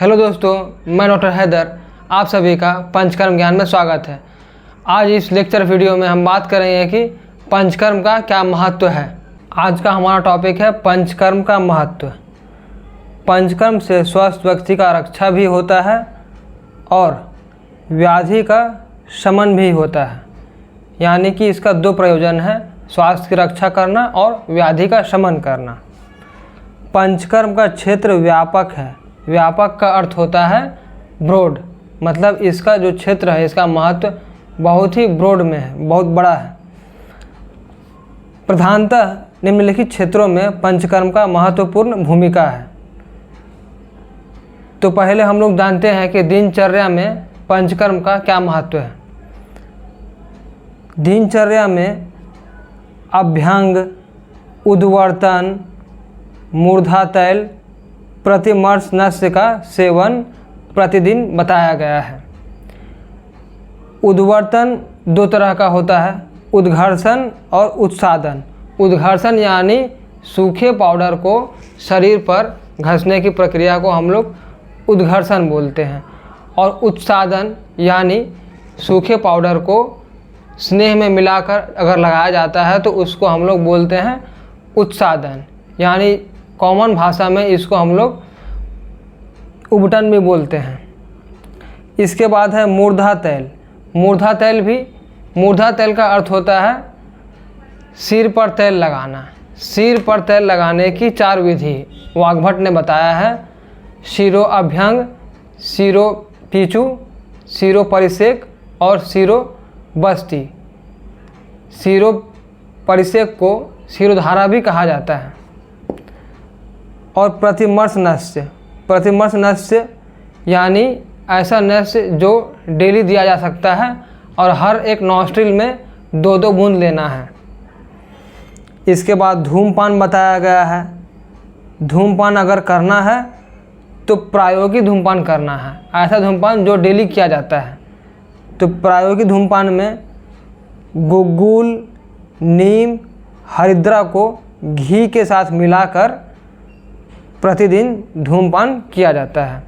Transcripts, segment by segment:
Hello दोस्तों, मैं doctor Haider, आप सभी का पंचकर्म ज्ञान में स्वागत है। आज इस लेक्चर वीडियो में हम बात करेंगे कि पंचकर्म का क्या महत्व है। आज का हमारा टॉपिक है पंचकर्म का महत्व। पंचकर्म से स्वस्थ व्यक्ति का रक्षा भी होता है और व्याधि का शमन भी होता है। यानी कि इसका दो प्रयोजन है, स्वास्थ्य की रक्षा करना और व्याधि का शमन करना। पंचकर्म का क्षेत्र व्यापक है। व्यापक का अर्थ होता है ब्रॉड, मतलब इसका जो क्षेत्र है, इसका महत्व बहुत ही ब्रॉड में है, बहुत बड़ा है। प्रधानतः निम्नलिखित क्षेत्रों में पंचकर्म का महत्वपूर्ण भूमिका है। तो पहले हम लोग जानते हैं कि दिनचर्या में पंचकर्म का क्या महत्व है। दिनचर्या में अभ्यंग, उद्वर्तन, मूर्धा तैल, प्रतिमर्श नस्य का सेवन प्रतिदिन बताया गया है। उद्वर्तन दो तरह का होता है, उद्घर्षण और उत्सादन। उद्घर्षण यानी सूखे पाउडर को शरीर पर घसने की प्रक्रिया को हम लोग उद्घर्षण बोलते हैं। और उत्सादन यानी सूखे पाउडर को स्नेह में मिलाकर अगर लगाया जाता है तो उसको हम लोग बोलते हैं उत्सादन, यानी कॉमन भाषा में इसको हम लोग उबटन भी बोलते हैं। इसके बाद है मूर्धा तैल। मूर्धा तैल का अर्थ होता है सिर पर तेल लगाना। सिर पर तेल लगाने की 4 विधि वाग्भट ने बताया है। शिरो अभ्यंग, शिरो पीचू, शिरो परिसेक और शिरो बस्ती। शिरो परिसेक को शिरोधारा भी कहा जाता है। और प्रतिमर्श नस्य यानी ऐसा नस्य जो डेली दिया जा सकता है और हर एक नॉस्ट्रिल में 2-2 बूंद लेना है। इसके बाद धूमपान बताया गया है। धूमपान अगर करना है तो प्रायोगिक धूमपान करना है, ऐसा धूमपान जो डेली किया जाता है। तो प्रायोगिक धूमपान में गुग्गुल, नीम, हरिद्रा को घी के साथ मिलाकर प्रतिदिन धूमपान किया जाता है।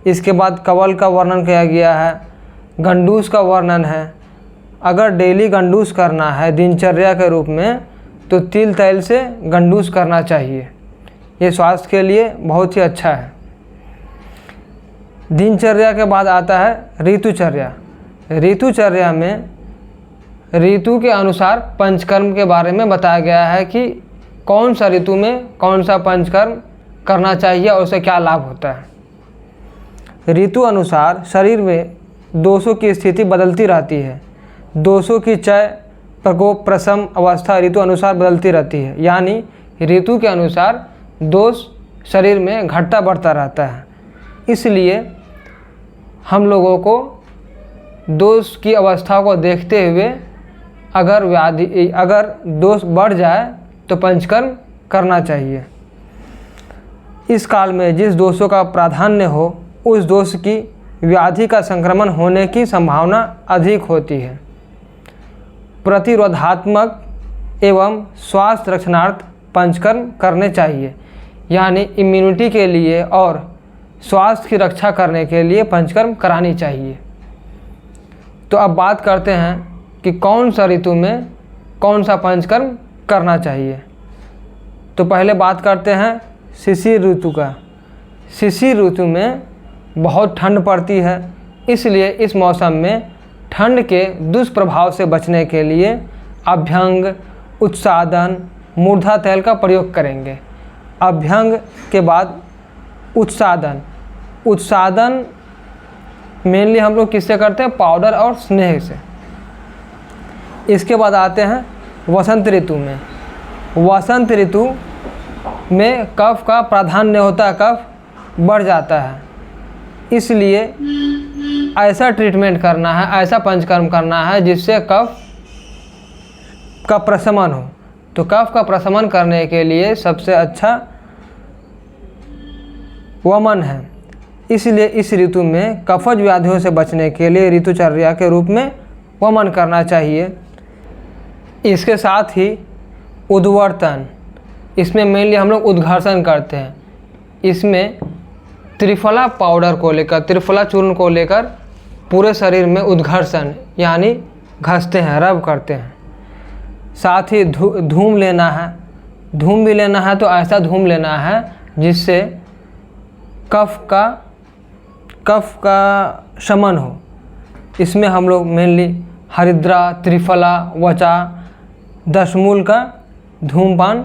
इसके बाद कवल का वर्णन किया गया है। गंडूस का वर्णन है। अगर डेली गंडूस करना है दिनचर्या के रूप में तो तिल तैल से गंडूस करना चाहिए। ये स्वास्थ्य के लिए बहुत ही अच्छा है। दिनचर्या के बाद आता है ऋतुचर्या। ऋतुचर्या में ऋतु के अनुसार पंचकर्म के बारे में बताया गया है कि कौन सा ऋतु में कौन सा पंचकर्म करना चाहिए और उससे क्या लाभ होता है। ऋतु अनुसार शरीर में दोषों की स्थिति बदलती रहती है। दोषों की चय, प्रकोप, प्रशम अवस्था ऋतु अनुसार बदलती रहती है। यानी ऋतु के अनुसार दोष शरीर में घटता बढ़ता रहता है। इसलिए हम लोगों को दोष की अवस्था को देखते हुए अगर दोष बढ़ जाए तो पंचकर्म करना चाहिए। इस काल में जिस दोषों का प्राधान्य हो उस दोष की व्याधि का संक्रमण होने की संभावना अधिक होती है। प्रतिरोधात्मक एवं स्वास्थ्य रक्षणार्थ पंचकर्म करने चाहिए। यानी इम्यूनिटी के लिए और स्वास्थ्य की रक्षा करने के लिए पंचकर्म करानी चाहिए। तो अब बात करते हैं कि कौन सा ऋतु में कौन सा पंचकर्म करना चाहिए। तो पहले बात करते हैं शिशिर ऋतु का। शिशिर ऋतु में बहुत ठंड पड़ती है, इसलिए इस मौसम में ठंड के दुष्प्रभाव से बचने के लिए अभ्यंग, उत्सादन, मूर्धा तैल का प्रयोग करेंगे। अभ्यंग के बाद उत्सादन मेनली हम लोग किससे करते हैं? पाउडर और स्नेह से। इसके बाद आते हैं वसंत ऋतु में। वसंत ऋतु में कफ का प्राधान्य होता है, कफ बढ़ जाता है। इसलिए ऐसा ट्रीटमेंट करना है, ऐसा पंचकर्म करना है जिससे कफ का प्रशमन हो। तो कफ का प्रशमन करने के लिए सबसे अच्छा वमन है। इसलिए इस ऋतु में कफज व्याधियों से बचने के लिए ऋतुचर्या के रूप में वमन करना चाहिए। इसके साथ ही उद्वर्तन, इसमें मेनली हम लोग उद्घर्षण करते हैं। इसमें त्रिफला पाउडर को लेकर, त्रिफला चूर्ण को लेकर पूरे शरीर में उद्घर्षण यानी घसते हैं, रब करते हैं। साथ ही धूम लेना है, धूम भी लेना है तो ऐसा धूम लेना है जिससे कफ का शमन हो। इसमें हम लोग मेनली हरिद्रा, त्रिफला, वचा, दशमूल का धूमपान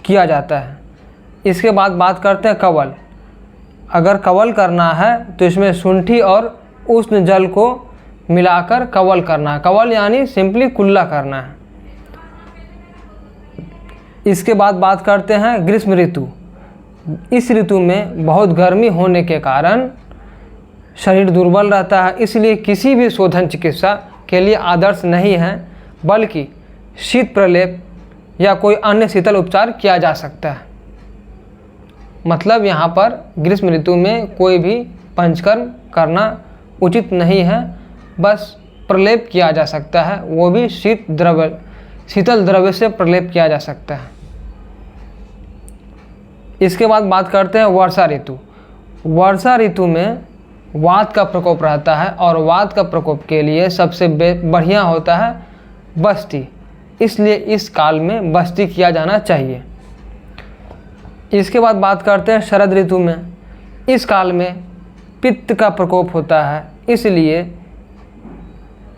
किया जाता है। इसके बाद बात करते हैं कवल। अगर कवल करना है तो इसमें शुंठी और उष्ण जल को मिलाकर कवल करना है। कवल यानी सिंपली कुल्ला करना है। इसके बाद बात करते हैं ग्रीष्म ऋतु। इस ऋतु में बहुत गर्मी होने के कारण शरीर दुर्बल रहता है, इसलिए किसी भी शोधन चिकित्सा के लिए आदर्श नहीं है, बल्कि शीत प्रलेप या कोई अन्य शीतल उपचार किया जा सकता है। मतलब यहाँ पर ग्रीष्म ऋतु में कोई भी पंचकर्म करना उचित नहीं है, बस प्रलेप किया जा सकता है, वो भी शीतल द्रव्य से प्रलेप किया जा सकता है। इसके बाद बात करते हैं वर्षा ऋतु। वर्षा ऋतु में वात का प्रकोप रहता है और वात का प्रकोप के लिए सबसे बढ़िया होता है बस्ती, इसलिए इस काल में बस्ती किया जाना चाहिए। इसके बाद बात करते हैं शरद ऋतु में। इस काल में पित्त का प्रकोप होता है, इसलिए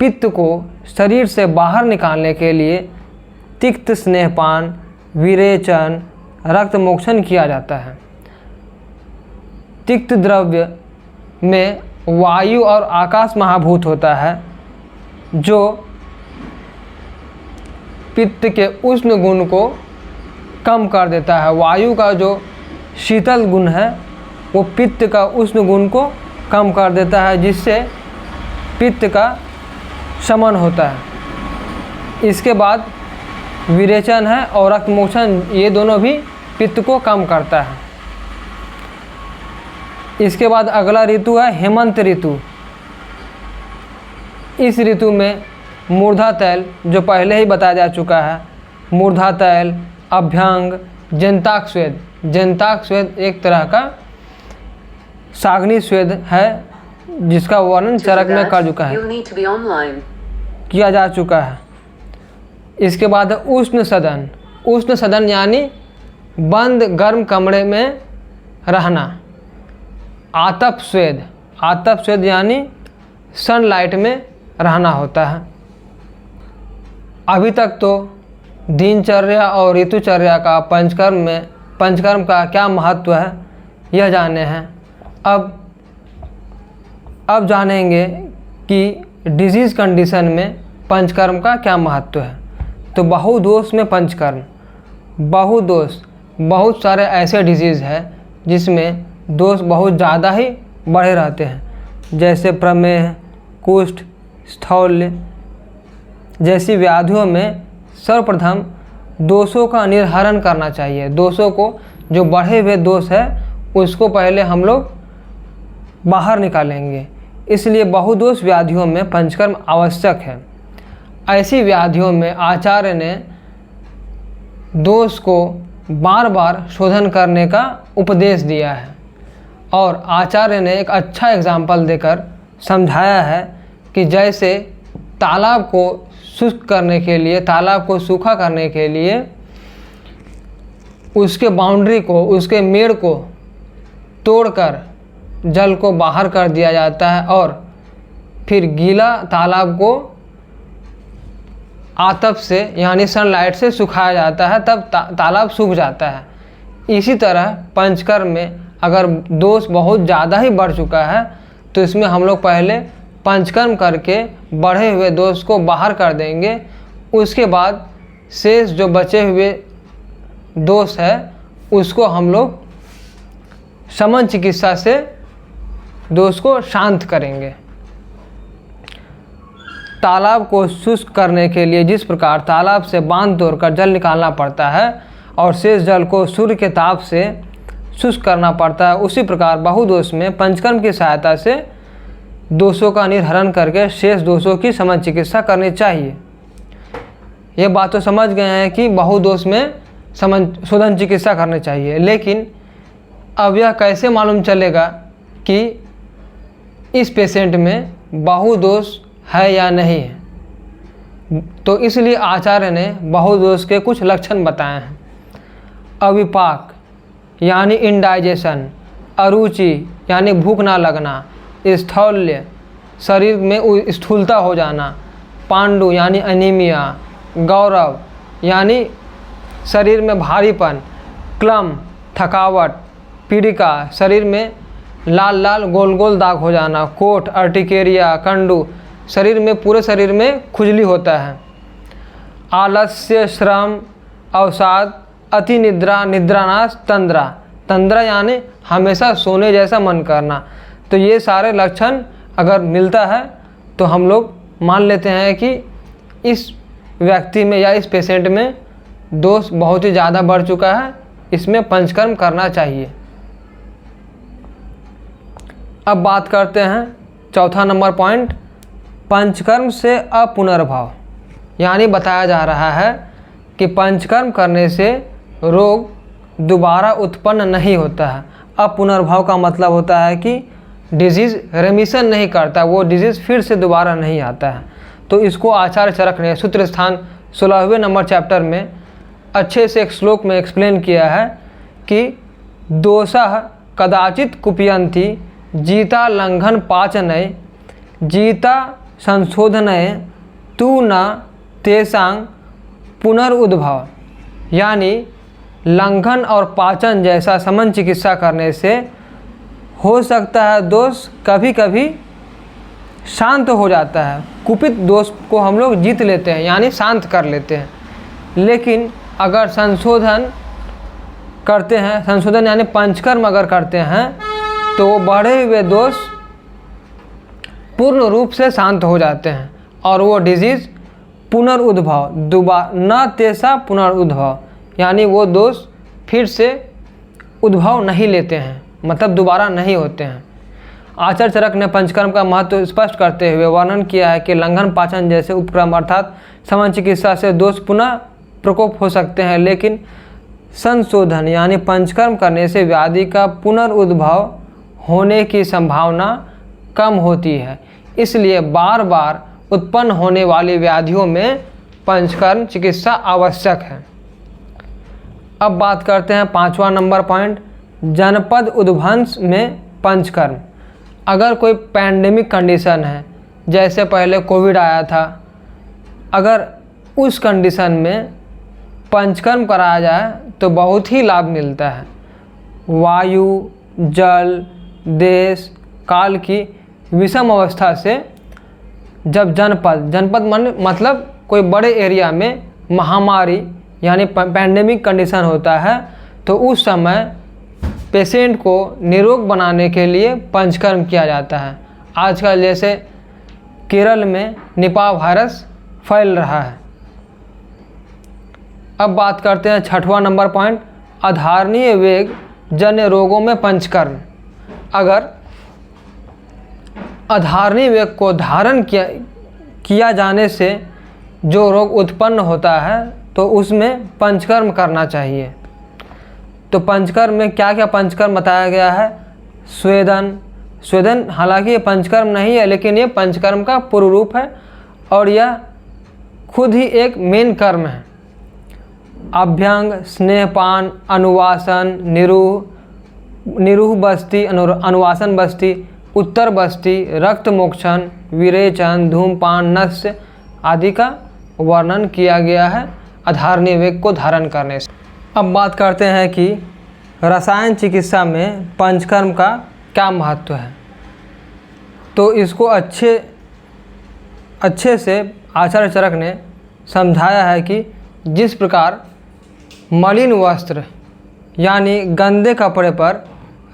पित्त को शरीर से बाहर निकालने के लिए तिक्त स्नेहपान, विरेचन, रक्त मोक्षण किया जाता है। तिक्त द्रव्य में वायु और आकाश महाभूत होता है, जो पित्त के उष्ण गुण को कम कर देता है। वायु का जो शीतल गुण है वो पित्त का उष्ण गुण को कम कर देता है, जिससे पित्त का शमन होता है। इसके बाद विरेचन है और रक्त मोक्षण, ये दोनों भी पित्त को कम करता है। इसके बाद अगला ऋतु है हेमंत ऋतु। इस ऋतु में मूर्धा तैल, जो पहले ही बताया जा चुका है, मूर्धा तैल, अभ्यंग, जंताक स्वेद। जंताक स्वेद एक तरह का साग्नि स्वेद है, जिसका वर्णन चरक में कर चुका है, किया जा चुका है। इसके बाद उष्ण सदन। उष्ण सदन यानी बंद गर्म कमरे में रहना। आतप स्वेद। आतप स्वेद यानी सनलाइट में रहना होता है। अभी तक तो दिनचर्या और ऋतुचर्या का पंचकर्म का क्या महत्व है यह जाने हैं। अब जानेंगे कि डिजीज़ कंडीशन में पंचकर्म का क्या महत्व है। तो बहुदोष में पंचकर्म। बहुदोष, बहुत सारे ऐसे डिजीज़ हैं जिसमें दोष बहुत ज़्यादा ही बढ़े रहते हैं, जैसे प्रमेह, कुष्ठ, स्थौल्य जैसी व्याधियों में सर्वप्रथम दोषों का निर्हरण करना चाहिए। दोषों को, जो बढ़े हुए दोष है उसको पहले हम लोग बाहर निकालेंगे, इसलिए बहुदोष व्याधियों में पंचकर्म आवश्यक है। ऐसी व्याधियों में आचार्य ने दोष को बार बार शोधन करने का उपदेश दिया है, और आचार्य ने एक अच्छा एग्जाम्पल देकर समझाया है कि जैसे तालाब को शुष्क करने के लिए, तालाब को सूखा करने के लिए उसके बाउंड्री को, उसके मेड़ को तोड़कर जल को बाहर कर दिया जाता है और फिर गीला तालाब को आतप से यानी सनलाइट से सुखाया जाता है, तब तालाब सूख जाता है। इसी तरह पंचकर्म में अगर दोष बहुत ज़्यादा ही बढ़ चुका है तो इसमें हम लोग पहले पंचकर्म करके बढ़े हुए दोष को बाहर कर देंगे। उसके बाद शेष जो बचे हुए दोष है उसको हम लोग शमन चिकित्सा से दोष को शांत करेंगे। तालाब को शुष्क करने के लिए जिस प्रकार तालाब से बांध तोड़कर जल निकालना पड़ता है और शेष जल को सूर्य के ताप से शुष्क करना पड़ता है, उसी प्रकार बहुदोष में पंचकर्म की सहायता से दोषों का निर्हरण करके शेष दोषों की शमन चिकित्सा करनी चाहिए। ये बात तो समझ गए हैं कि बहुदोष में शोधन चिकित्सा करनी चाहिए, लेकिन अब यह कैसे मालूम चलेगा कि इस पेशेंट में बहुदोष है या नहीं है। तो इसलिए आचार्य ने बहुदोष के कुछ लक्षण बताए हैं। अविपाक यानी इंडाइजेशन, अरुचि यानी भूख ना लगना, स्थौल्य शरीर में स्थूलता हो जाना, पांडु यानी अनीमिया, गौरव यानी शरीर में भारीपन, क्लम थकावट, पीड़िका शरीर में लाल लाल गोल गोल दाग हो जाना, कोट अर्टिकेरिया, कंडू शरीर में पूरे शरीर में खुजली होता है, आलस्य, श्रम, अवसाद, अति निद्रा, निद्रानाश, तंद्रा, तंद्रा यानी हमेशा सोने जैसा मन करना। तो ये सारे लक्षण अगर मिलता है तो हम लोग मान लेते हैं कि इस व्यक्ति में या इस पेशेंट में दोष बहुत ही ज़्यादा बढ़ चुका है, इसमें पंचकर्म करना चाहिए। अब बात करते हैं चौथा नंबर पॉइंट, पंचकर्म से अपुनर्भव। यानी बताया जा रहा है कि पंचकर्म करने से रोग दोबारा उत्पन्न नहीं होता है। अपुनर्भव का मतलब होता है कि डिजीज़ रेमिशन नहीं करता, वो डिजीज़ फिर से दोबारा नहीं आता है। तो इसको आचार्य चरक ने सूत्र स्थान 16वें नंबर चैप्टर में अच्छे से एक श्लोक में एक्सप्लेन किया है कि दोषः कदाचित कुपयन्ति जीता लंघन पाचनय जीता संशोधनय तू न तेषां पुनरुद्भव। यानी लंघन और पाचन जैसा समन चिकित्सा करने से हो सकता है दोष कभी कभी शांत हो जाता है, कुपित दोष को हम लोग जीत लेते हैं यानी शांत कर लेते हैं। लेकिन अगर संशोधन करते हैं, संशोधन यानी पंचकर्म अगर करते हैं तो बढ़े हुए दोष पूर्ण रूप से शांत हो जाते हैं और वो डिजीज़ पुनरुद्भव दोबारा न तेसा पुनरुद्भव यानी वो दोष फिर से उद्भव नहीं लेते हैं, मतलब दोबारा नहीं होते हैं। आचार्य चरक ने पंचकर्म का महत्व स्पष्ट करते हुए वर्णन किया है कि लंघन पाचन जैसे उपक्रम अर्थात समन चिकित्सा से दोष पुनः प्रकोप हो सकते हैं, लेकिन संशोधन यानी पंचकर्म करने से व्याधि का पुनरुद्भव होने की संभावना कम होती है। इसलिए बार बार उत्पन्न होने वाली व्याधियों में पंचकर्म चिकित्सा आवश्यक है। अब बात करते हैं पांचवा नंबर पॉइंट, जनपद उद्वंस में पंचकर्म। अगर कोई पैंडेमिक कंडीशन है, जैसे पहले कोविड आया था, अगर उस कंडीशन में पंचकर्म कराया जाए तो बहुत ही लाभ मिलता है। वायु, जल, देश, काल की विषम अवस्था से जब जनपद मतलब कोई बड़े एरिया में महामारी यानी पैंडेमिक कंडीशन होता है तो उस समय पेशेंट को निरोग बनाने के लिए पंचकर्म किया जाता है। आजकल जैसे केरल में निपा वायरस फैल रहा है। अब बात करते हैं छठवां नंबर पॉइंट, अधारणीय वेग जन्य रोगों में पंचकर्म। अगर अधारणीय वेग को धारण किया जाने से जो रोग उत्पन्न होता है तो उसमें पंचकर्म करना चाहिए। तो पंचकर्म में क्या क्या पंचकर्म बताया गया है? स्वेदन हालांकि ये पंचकर्म नहीं है, लेकिन ये पंचकर्म का पूर्व रूप है और यह खुद ही एक मेन कर्म है। अभ्यंग, स्नेहपान, अनुवासन, निरूह बस्ती, अनुवासन बस्ती, उत्तर बस्ती, रक्त मोक्षण, विरेचन, धूमपान, नस्य आदि का वर्णन किया गया है अधारणीय वेग को धारण करने से। अब बात करते हैं कि रसायन चिकित्सा में पंचकर्म का क्या महत्व है। तो इसको अच्छे से आचार्य चरक ने समझाया है कि जिस प्रकार मलिन वस्त्र यानी गंदे कपड़े पर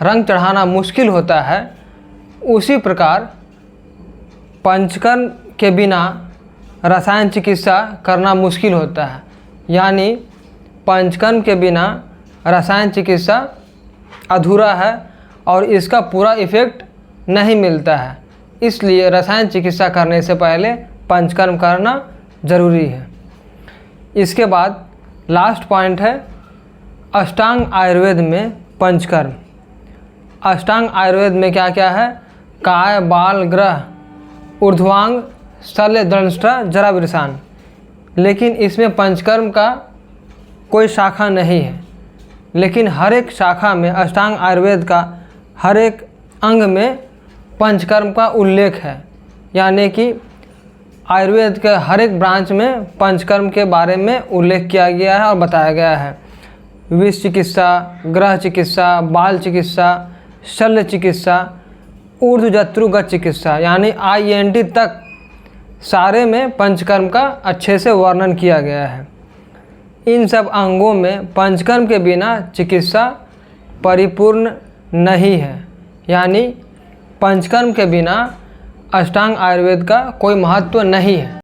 रंग चढ़ाना मुश्किल होता है, उसी प्रकार पंचकर्म के बिना रसायन चिकित्सा करना मुश्किल होता है। यानी पंचकर्म के बिना रसायन चिकित्सा अधूरा है और इसका पूरा इफ़ेक्ट नहीं मिलता है। इसलिए रसायन चिकित्सा करने से पहले पंचकर्म करना ज़रूरी है। इसके बाद लास्ट पॉइंट है अष्टांग आयुर्वेद में पंचकर्म। अष्टांग आयुर्वेद में क्या क्या है? काय, बाल, ग्रह, ऊर्ध्वांग, शल्य, दंष्ट्रा, जरा, विरसान। लेकिन इसमें पंचकर्म का कोई शाखा नहीं है। लेकिन हर एक शाखा में, अष्टांग आयुर्वेद का हर एक अंग में पंचकर्म का उल्लेख है। यानी कि आयुर्वेद के हर एक ब्रांच में पंचकर्म के बारे में उल्लेख किया गया है और बताया गया है। विष चिकित्सा, ग्रह चिकित्सा, बाल चिकित्सा, शल्य चिकित्सा, ऊर्ध्वजत्रुगत चिकित्सा, यानी INT तक सारे में पंचकर्म का अच्छे से वर्णन किया गया है। इन सब अंगों में पंचकर्म के बिना चिकित्सा परिपूर्ण नहीं है। यानी पंचकर्म के बिना अष्टांग आयुर्वेद का कोई महत्व नहीं है।